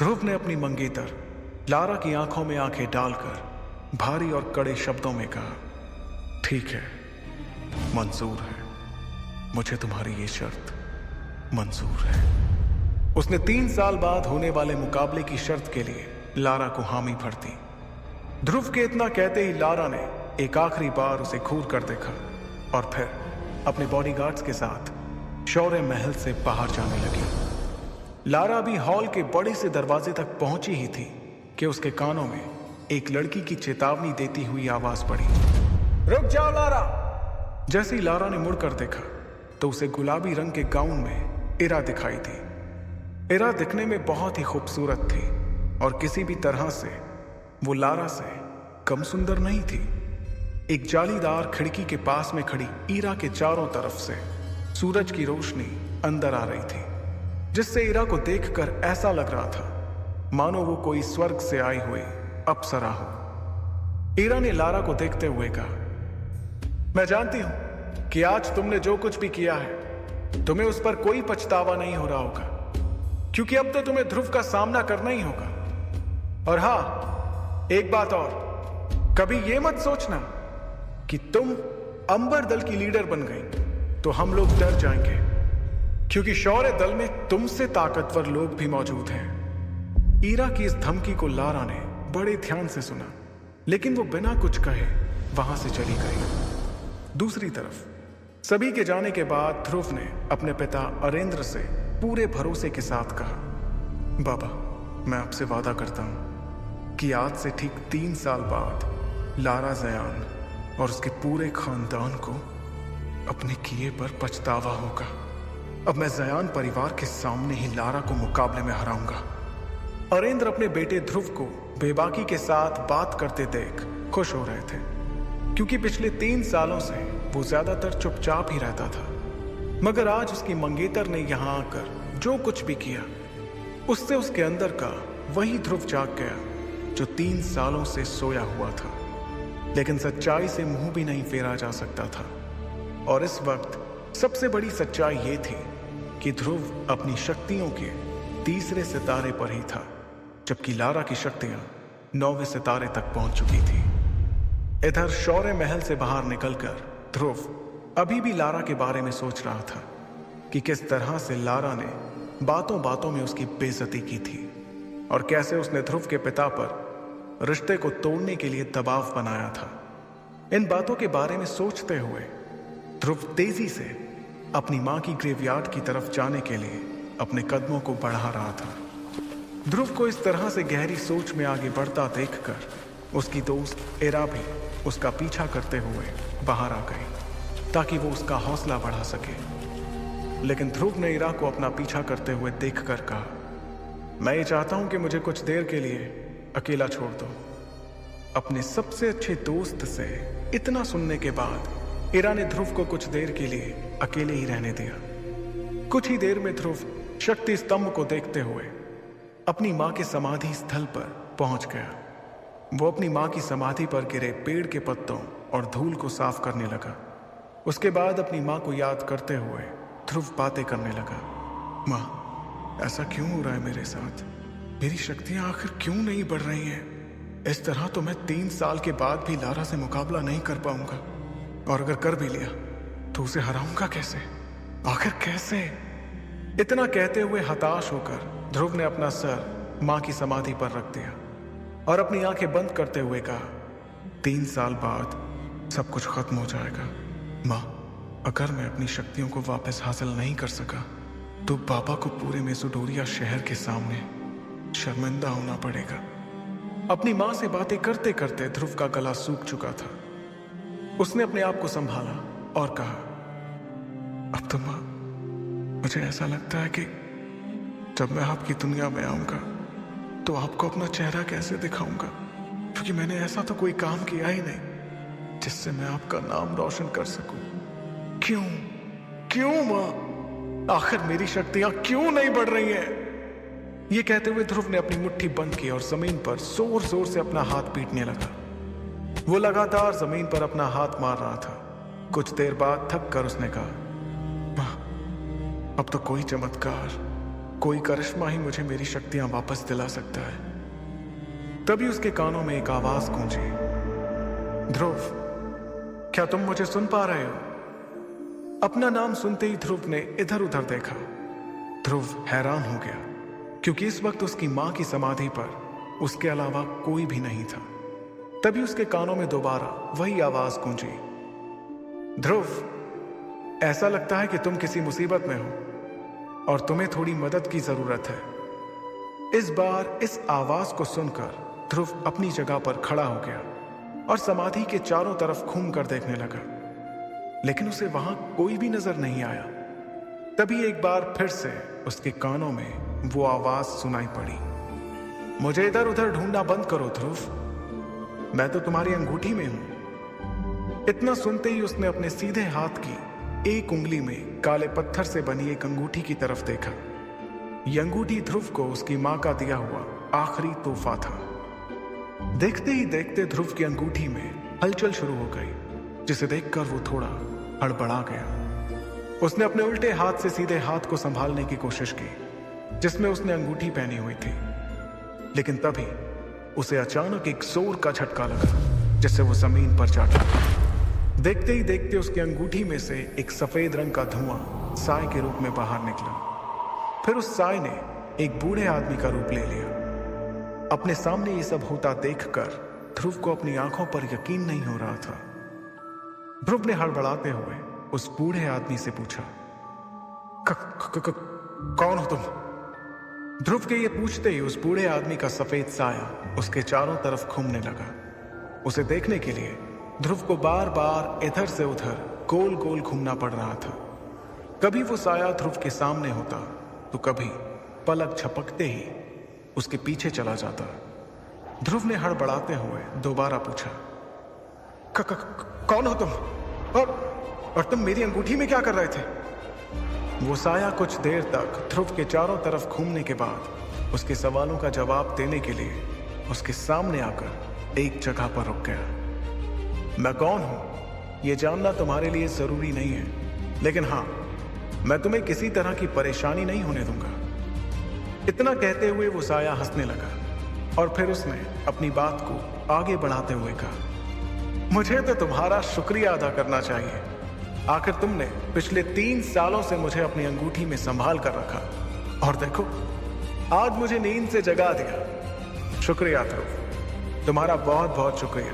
ध्रुव ने अपनी मंगेतर लारा की आंखों में आंखें डालकर भारी और कड़े शब्दों में कहा, ठीक है, मंजूर है, मुझे तुम्हारी ये शर्त मंजूर है। उसने 3 साल बाद होने वाले मुकाबले की शर्त के लिए लारा को हामी भर दी। ध्रुव के इतना कहते ही लारा ने एक आखिरी बार उसे घूर कर देखा और फिर अपने बॉडीगार्ड्स के साथ शौर्य महल से बाहर जाने लगी। लारा भी हॉल के बड़े से दरवाजे तक पहुंची ही थी कि उसके कानों में एक लड़की की चेतावनी देती हुई आवाज पड़ी, रुक जाओ लारा। जैसे ही लारा ने मुड़कर देखा तो उसे गुलाबी रंग के गाउन में इरा दिखाई दी। इरा दिखने में बहुत ही खूबसूरत थी और किसी भी तरह से वो लारा से कम सुंदर नहीं थी। एक जालीदार खिड़की के पास में खड़ी इरा के चारों तरफ से सूरज की रोशनी अंदर आ रही थी, जिससे इरा को देखकर ऐसा लग रहा था मानो वो कोई स्वर्ग से आई हुई अप्सरा हो। इरा ने लारा को देखते हुए कहा, मैं जानती हूं कि आज तुमने जो कुछ भी किया है तुम्हें उस पर कोई पछतावा नहीं हो रहा होगा, क्योंकि अब तो तुम्हें ध्रुव का सामना करना ही होगा। और हां, एक बात और, कभी यह मत सोचना कि तुम अंबर दल की लीडर बन गई तो हम लोग डर जाएंगे, क्योंकि शौर्य दल में तुमसे ताकतवर लोग भी मौजूद हैं। ईरा की इस धमकी को लारा ने बड़े ध्यान से सुना, लेकिन वो बिना कुछ कहे वहां से चली गई। दूसरी तरफ सभी के जाने के बाद ध्रुव ने अपने पिता अरेंद्र से पूरे भरोसे के साथ कहा, बाबा, मैं आपसे वादा करता हूं कि आज से ठीक 3 साल बाद लारा जयान और उसके पूरे खानदान को अपने किए पर पछतावा होगा। अब मैं जयान परिवार के सामने ही लारा को मुकाबले में हराऊंगा। अरेंद्र अपने बेटे ध्रुव को बेबाकी के साथ बात करते देख खुश हो रहे थे, क्योंकि पिछले 3 सालों से वो ज्यादातर चुपचाप ही रहता था। मगर आज उसकी मंगेतर ने यहां आकर जो कुछ भी किया, उससे उसके अंदर का वही ध्रुव जाग गया जो 3 सालों से सोया हुआ था। लेकिन सच्चाई से मुंह भी नहीं फेरा जा सकता था, और इस वक्त सबसे बड़ी सच्चाई ये थी कि ध्रुव अपनी शक्तियों के 3रे सितारे पर ही था, जबकि लारा की शक्तियां 9वें सितारे तक पहुंच चुकी थी। इधर शौर्य महल से बाहर निकलकर ध्रुव अभी भी लारा के बारे में सोच रहा था कि किस तरह से लारा ने बातों बातों में उसकी बेइज्जती की थी और कैसे उसने ध्रुव के पिता पर रिश्ते को तोड़ने के लिए दबाव बनाया था। इन बातों के बारे में सोचते हुए ध्रुव तेजी से अपनी मां की ग्रेवयार्ड की तरफ जाने के लिए अपने कदमों को बढ़ा रहा था। ध्रुव को इस तरह से गहरी सोच में आगे बढ़ता देखकर उसकी दोस्त इरा भी उसका पीछा करते हुए बाहर आ गई, ताकि वो उसका हौसला बढ़ा सके। लेकिन ध्रुव ने इरा को अपना पीछा करते हुए देखकर कहा, मैं ये चाहता हूं कि मुझे कुछ देर के लिए अकेला छोड़ दो। अपने सबसे अच्छे दोस्त से इतना सुनने के बाद इरा ने ध्रुव को कुछ देर के लिए अकेले ही रहने दिया। कुछ ही देर में ध्रुव शक्ति स्तंभ को देखते हुए अपनी मां के समाधि स्थल पर पहुंच गया। वो अपनी मां की समाधि पर गिरे पेड़ के पत्तों और धूल को साफ करने लगा। उसके बाद अपनी मां को याद करते हुए ध्रुव बातें करने लगा, मां, ऐसा क्यों हो रहा है मेरे साथ? मेरी शक्तियां आखिर क्यों नहीं बढ़ रही हैं? इस तरह तो मैं 3 साल के बाद भी लारा से मुकाबला नहीं कर पाऊंगा, और अगर कर भी लिया तो उसे हराऊंगा कैसे? आखिर कैसे? इतना कहते हुए हताश होकर ध्रुव ने अपना सर मां की समाधि पर रख दिया और अपनी आंखें बंद करते हुए कहा, 3 साल बाद सब कुछ खत्म हो जाएगा। मां, अगर मैं अपनी शक्तियों को वापस हासिल नहीं कर सका तो बाबा को पूरे मेसोडोरिया शहर के सामने शर्मिंदा होना पड़ेगा। अपनी मां से बातें करते करते ध्रुव का गला सूख चुका था। उसने अपने आप को संभाला और कहा, अब तो मां, मुझे ऐसा लगता है कि जब मैं आपकी दुनिया में आऊंगा तो आपको अपना चेहरा कैसे दिखाऊंगा, क्योंकि मैंने ऐसा तो कोई काम किया ही नहीं जिससे मैं आपका नाम रोशन कर सकूं। क्यों क्यों मां, आखिर मेरी शक्तियां क्यों नहीं बढ़ रही हैं? ये कहते हुए ध्रुव ने अपनी मुट्ठी बंद की और जमीन पर जोर जोर से अपना हाथ पीटने लगा। वो लगातार जमीन पर अपना हाथ मार रहा था। कुछ देर बाद थक कर उसने कहा, मां, अब तो कोई चमत्कार कोई करिश्मा ही मुझे मेरी शक्तियां वापस दिला सकता है। तभी उसके कानों में एक आवाज गूंजी, ध्रुव, क्या तुम मुझे सुन पा रहे हो? अपना नाम सुनते ही ध्रुव ने इधर उधर देखा। ध्रुव हैरान हो गया, क्योंकि इस वक्त उसकी मां की समाधि पर उसके अलावा कोई भी नहीं था। तभी उसके कानों में दोबारा वही आवाज गूंजी, ध्रुव, ऐसा लगता है कि तुम किसी मुसीबत में हो और तुम्हें थोड़ी मदद की जरूरत है। इस बार इस आवाज को सुनकर ध्रुव अपनी जगह पर खड़ा हो गया और समाधि के चारों तरफ घूम कर देखने लगा, लेकिन उसे वहां कोई भी नजर नहीं आया। तभी एक बार फिर से उसके कानों में वो आवाज सुनाई पड़ी, मुझे इधर उधर ढूंढना बंद करो ध्रुव, मैं तो तुम्हारी अंगूठी में हूं। इतना सुनते ही उसने अपने सीधे हाथ की एक उंगली में काले पत्थर से बनी एक अंगूठी की तरफ देखा। यह अंगूठी ध्रुव को उसकी मां का दिया हुआ आखिरी तोहफा था। देखते ही देखते ध्रुव की अंगूठी में हलचल शुरू हो गई, जिसे देखकर वो थोड़ा हड़बड़ा गया। उसने अपने उल्टे हाथ से सीधे हाथ को संभालने की कोशिश की जिसमें उसने अंगूठी पहनी हुई थी, लेकिन तभी उसे अचानक एक जोर का झटका लगा जिससे वो जमीन पर जा गिरा। देखते ही देखते उसकी अंगूठी में से एक सफेद रंग का धुआं साय के रूप में बाहर निकला। फिर उस साय ने एक बूढ़े आदमी का रूप ले लिया। अपने सामने ये सब होता देखकर ध्रुव को अपनी आंखों पर यकीन नहीं हो रहा था। ध्रुव ने हड़बड़ाते हुए उस बूढ़े आदमी से पूछा, कौन हो तुम? ध्रुव के ये पूछते ही उस बूढ़े आदमी का सफेद साया उसके चारों तरफ घूमने लगा। उसे देखने के लिए ध्रुव को बार बार इधर से उधर गोल गोल घूमना पड़ रहा था। कभी वो साया ध्रुव के सामने होता तो कभी पलक झपकते ही उसके पीछे चला जाता। ध्रुव ने हड़बड़ाते हुए दोबारा पूछा, कौन हो तुम? और तुम मेरी अंगूठी में क्या कर रहे थे? वो साया कुछ देर तक ध्रुव के चारों तरफ घूमने के बाद उसके सवालों का जवाब देने के लिए उसके सामने आकर एक जगह पर रुक गया। मैं कौन हूं यह जानना तुम्हारे लिए जरूरी नहीं है, लेकिन हां, मैं तुम्हें किसी तरह की परेशानी नहीं होने दूंगा। इतना कहते हुए वो साया हंसने लगा और फिर उसने अपनी बात को आगे बढ़ाते हुए कहा, मुझे तो तुम्हारा शुक्रिया अदा करना चाहिए। आखिर तुमने पिछले 3 सालों से मुझे अपनी अंगूठी में संभाल कर रखा और देखो, आज मुझे नींद से जगा दिया। शुक्रिया ध्रुव, तुम्हारा बहुत बहुत शुक्रिया।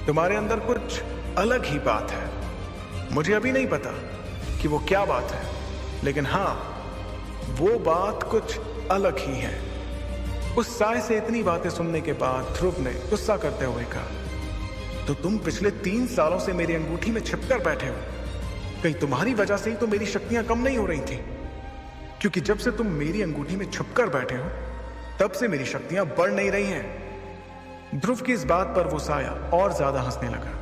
तुम्हारे अंदर कुछ अलग ही बात है। मुझे अभी नहीं पता कि वो क्या बात है, लेकिन हां, वो बात कुछ अलग ही है। उस साय से इतनी बातें सुनने के बाद ध्रुव ने गुस्सा करते हुए कहा, तो तुम पिछले 3 सालों से मेरी अंगूठी में छिपकर बैठे हो। कहीं तुम्हारी वजह से ही तो मेरी शक्तियां कम नहीं हो रही थी, क्योंकि जब से तुम मेरी अंगूठी में छुपकर बैठे हो तब से मेरी शक्तियां बढ़ नहीं रही हैं। ध्रुव की इस बात पर वो साया और ज्यादा हंसने लगा।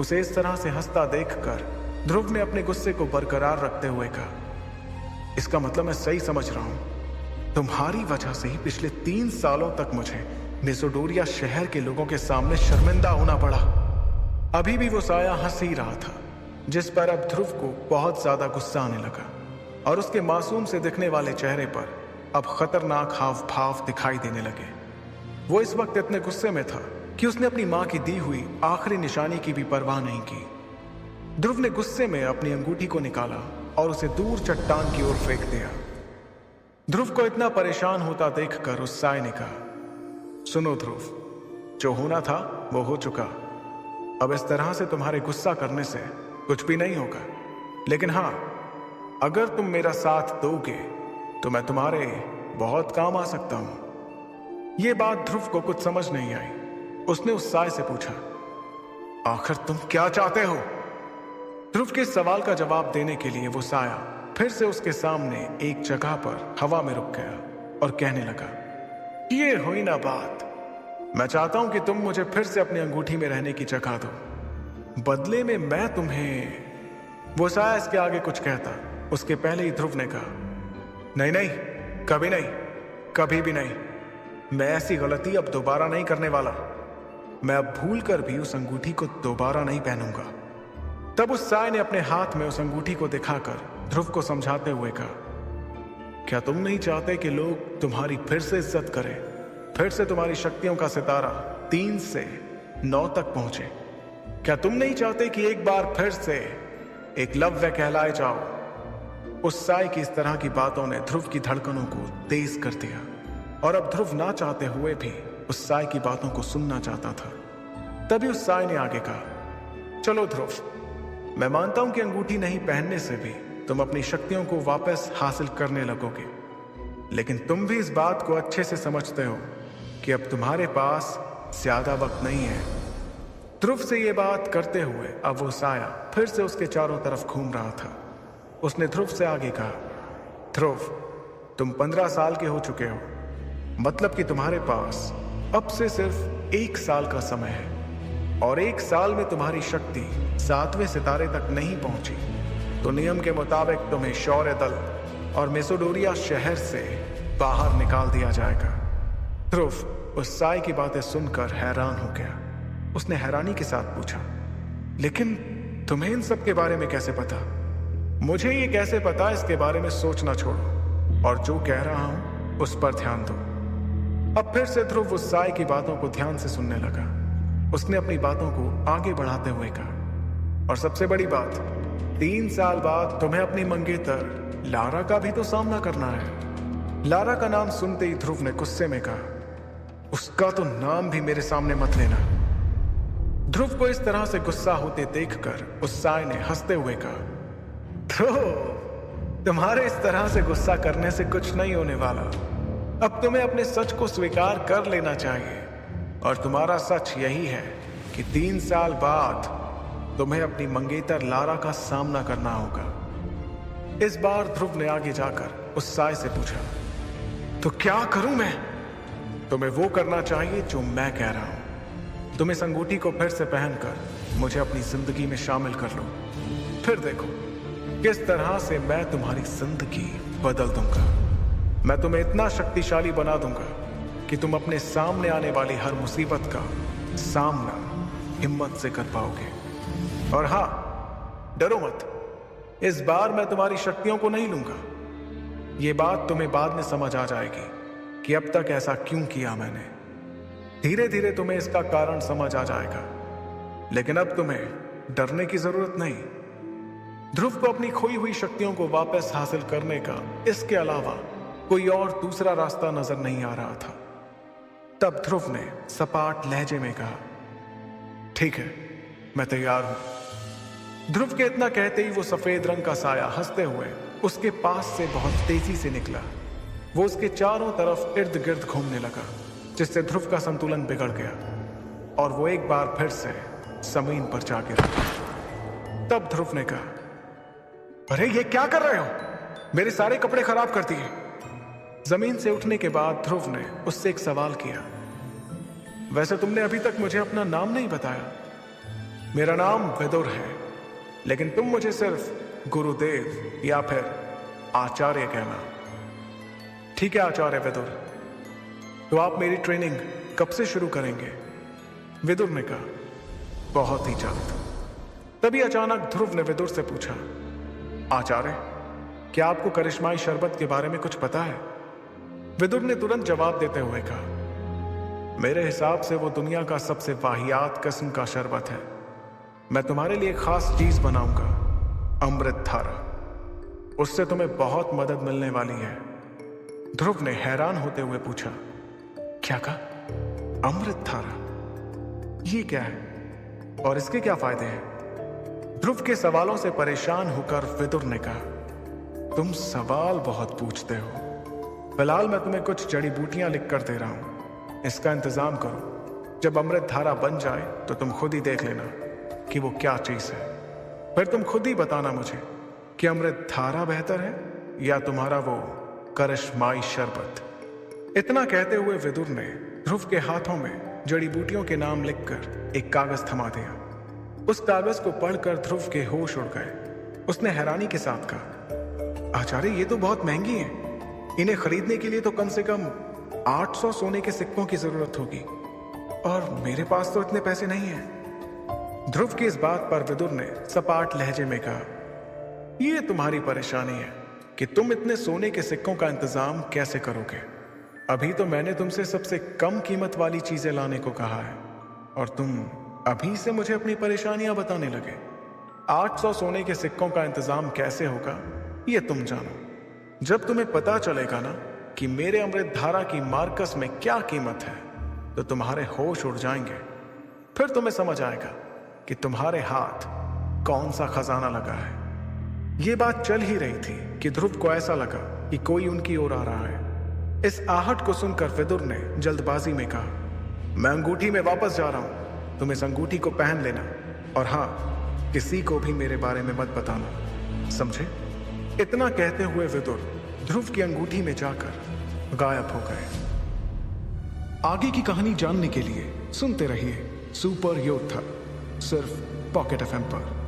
उसे इस तरह से हंसता देखकर ध्रुव ने अपने गुस्से को बरकरार रखते हुए कहा, इसका मतलब मैं सही समझ रहा हूं, तुम्हारी वजह से ही पिछले 3 सालों तक मुझे मेसोडोरिया शहर के लोगों के सामने शर्मिंदा होना पड़ा। अभी भी वो साया हंस ही रहा था, जिस पर अब ध्रुव को बहुत ज्यादा गुस्सा आने लगा और उसके मासूम से दिखने वाले चेहरे पर अब खतरनाक हाव भाव दिखाई देने लगे। वो इस वक्त इतने गुस्से में था कि उसने अपनी मां की दी हुई आखिरी निशानी की भी परवाह नहीं की। ध्रुव ने गुस्से में अपनी अंगूठी को निकाला और उसे दूर चट्टान की ओर फेंक दिया। ध्रुव को इतना परेशान होता देखकर उस साय ने कहा, सुनो ध्रुव, जो होना था वो हो चुका। अब इस तरह से तुम्हारे गुस्सा करने से कुछ भी नहीं होगा, लेकिन हां, अगर तुम मेरा साथ दोगे तो मैं तुम्हारे बहुत काम आ सकता हूं। यह बात ध्रुव को कुछ समझ नहीं आई। उसने उस साय से पूछा, आखिर तुम क्या चाहते हो? ध्रुव के सवाल का जवाब देने के लिए वो साया फिर से उसके सामने एक जगह पर हवा में रुक गया और कहने लगा, ये हुई ना बात। मैं चाहता हूं कि तुम मुझे फिर से अपनी अंगूठी में रहने की जगह दो, बदले में मैं तुम्हें। वो साया इसके आगे कुछ कहता, उसके पहले ही ध्रुव ने कहा, नहीं नहीं, कभी नहीं, कभी भी नहीं। मैं ऐसी गलती अब दोबारा नहीं करने वाला। मैं अब भूल कर भी उस अंगूठी को दोबारा नहीं पहनूंगा। तब उस साय ने अपने हाथ में उस अंगूठी को दिखाकर ध्रुव को समझाते हुए कहा, क्या तुम नहीं चाहते कि लोग तुम्हारी फिर से इज्जत करें, फिर से तुम्हारी शक्तियों का सितारा 3 से 9 तक पहुंचे? क्या तुम नहीं चाहते कि एक बार फिर से एकलव्य कहलाए जाओ? उस साई की इस तरह की बातों ने ध्रुव की धड़कनों को तेज कर दिया, और अब ध्रुव ना चाहते हुए भी उस साई की बातों को सुनना चाहता था। तभी उस साई ने आगे कहा, चलो ध्रुव, मैं मानता हूं कि अंगूठी नहीं पहनने से भी तुम अपनी शक्तियों को वापस हासिल करने लगोगे, लेकिन तुम भी इस बात को अच्छे से समझते हो कि अब तुम्हारे पास ज्यादा वक्त नहीं है। ध्रुव से यह बात करते हुए अब वो साया फिर से उसके चारों तरफ घूम रहा था। उसने ध्रुव से आगे कहा, ध्रुव, तुम 15 साल के हो चुके हो, मतलब कि तुम्हारे पास अब से सिर्फ 1 साल का समय है, और 1 साल में तुम्हारी शक्ति 7वें सितारे तक नहीं पहुंची तो नियम के मुताबिक तुम्हें शौर्य दल और मेसोडोरिया शहर से बाहर निकाल दिया जाएगा। ध्रुव उस साई की बातें सुनकर हैरान हो गया। उसने हैरानी के साथ पूछा, लेकिन तुम्हें इन सब के बारे में कैसे पता? मुझे ये कैसे पता, इसके बारे में सोचना छोड़ो और जो कह रहा हूं उस पर ध्यान दो। अब फिर से ध्रुव उस साई की बातों को ध्यान से सुनने लगा। उसने अपनी बातों को आगे बढ़ाते हुए कहा, और सबसे बड़ी बात, 3 साल बाद तुम्हें अपनी मंगेतर लारा का भी तो सामना करना है। लारा का नाम सुनते ही ध्रुव ने गुस्से में कहा, उसका तो नाम भी मेरे सामने मत लेना। ध्रुव को इस तरह से गुस्सा होते देखकर उस साई ने हंसते हुए कहा, ध्रुव, तुम्हारे इस तरह से गुस्सा करने से कुछ नहीं होने वाला। अब तुम्हें अपने सच को स्वीकार कर लेना चाहिए, और तुम्हारा सच यही है कि 3 साल बाद तुम्हें अपनी मंगेतर लारा का सामना करना होगा। इस बार ध्रुव ने आगे जाकर उस साई से पूछा, तो क्या करूं मैं? तुम्हें वो करना चाहिए जो मैं कह रहा हूं। तुम इस अंगूठी को फिर से पहनकर मुझे अपनी जिंदगी में शामिल कर लो, फिर देखो किस तरह से मैं तुम्हारी जिंदगी बदल दूंगा। मैं तुम्हें इतना शक्तिशाली बना दूंगा कि तुम अपने सामने आने वाली हर मुसीबत का सामना हिम्मत से कर पाओगे। और हां, डरो मत, इस बार मैं तुम्हारी शक्तियों को नहीं लूंगा। यह बात तुम्हें बाद में समझ आ जाएगी कि अब तक ऐसा क्यों किया मैंने। धीरे धीरे तुम्हें इसका कारण समझ आ जाएगा, लेकिन अब तुम्हें डरने की जरूरत नहीं। ध्रुव को अपनी खोई हुई शक्तियों को वापस हासिल करने का इसके अलावा कोई और दूसरा रास्ता नजर नहीं आ रहा था। तब ध्रुव ने सपाट लहजे में कहा, ठीक है, मैं तैयार हूं। ध्रुव के इतना कहते ही वो सफेद रंग का साया हंसते हुए उसके पास से बहुत तेजी से निकला। वो उसके चारों तरफ इर्द गिर्द घूमने लगा, जिससे ध्रुव का संतुलन बिगड़ गया और वो एक बार फिर से जमीन पर जा गिरा। तब ध्रुव ने कहा, अरे ये क्या कर रहे हो? मेरे सारे कपड़े खराब कर दिए। जमीन से उठने के बाद ध्रुव ने उससे एक सवाल किया, वैसे तुमने अभी तक मुझे अपना नाम नहीं बताया। मेरा नाम विदुर है, लेकिन तुम मुझे सिर्फ गुरुदेव या फिर आचार्य कहना। ठीक है आचार्य विदुर, तो आप मेरी ट्रेनिंग कब से शुरू करेंगे? विदुर ने कहा, बहुत ही जल्द। तभी अचानक ध्रुव ने विदुर से पूछा, आचार्य, क्या आपको करिश्माई शरबत के बारे में कुछ पता है? विदुर ने तुरंत जवाब देते हुए कहा, मेरे हिसाब से वो दुनिया का सबसे वाहियात किस्म का शरबत है। मैं तुम्हारे लिए खास चीज बनाऊंगा, अमृत धारा। उससे तुम्हें बहुत मदद मिलने वाली है। ध्रुव ने हैरान होते हुए पूछा, क्या कहा? अमृत धारा? ये क्या है और इसके क्या फायदे हैं? ध्रुव के सवालों से परेशान होकर विदुर ने कहा, तुम सवाल बहुत पूछते हो। फिलहाल मैं तुम्हें कुछ जड़ी बूटियां लिख कर दे रहा हूं, इसका इंतजाम करो। जब अमृत धारा बन जाए तो तुम खुद ही देख लेना कि वो क्या चीज है। फिर तुम खुद ही बताना मुझे कि अमृत धारा बेहतर है या तुम्हारा वो करिश्माई शरबत। इतना कहते हुए विदुर ने ध्रुव के हाथों में जड़ी बूटियों के नाम लिखकर एक कागज थमा दिया। उस कागज को पढ़कर ध्रुव के होश उड़ गए। उसने हैरानी के साथ कहा, आचार्य, ये तो बहुत महंगी है। इन्हें खरीदने के लिए तो कम से कम 800 सोने के सिक्कों की जरूरत होगी, और मेरे पास तो इतने पैसे नहीं हैं। ध्रुव की इस बात पर विदुर ने सपाट लहजे में कहा, यह तुम्हारी परेशानी है, कि तुम इतने सोने के सिक्कों का इंतजाम कैसे करोगे। अभी तो मैंने तुमसे सबसे कम कीमत वाली चीजें लाने को कहा है और तुम अभी से मुझे अपनी परेशानियां बताने लगे। 800 सोने के सिक्कों का इंतजाम कैसे होगा ये तुम जानो। जब तुम्हें पता चलेगा ना कि मेरे अमृत धारा की मार्कस में क्या कीमत है तो तुम्हारे होश उड़ जाएंगे। फिर तुम्हें समझ आएगा कि तुम्हारे हाथ कौन सा खजाना लगा है। ये बात चल ही रही थी कि ध्रुव को ऐसा लगा कि कोई उनकी ओर आ रहा है। इस आहट को सुनकर विदुर ने जल्दबाजी में कहा, मैं अंगूठी में वापस जा रहा हूं, तुम इस अंगूठी को पहन लेना और हाँ, किसी को भी मेरे बारे में मत बताना, समझे। इतना कहते हुए विदुर ध्रुव की अंगूठी में जाकर गायब हो गए। आगे की कहानी जानने के लिए सुनते रहिए सुपर योद्धा, सिर्फ पॉकेट एफएम पर।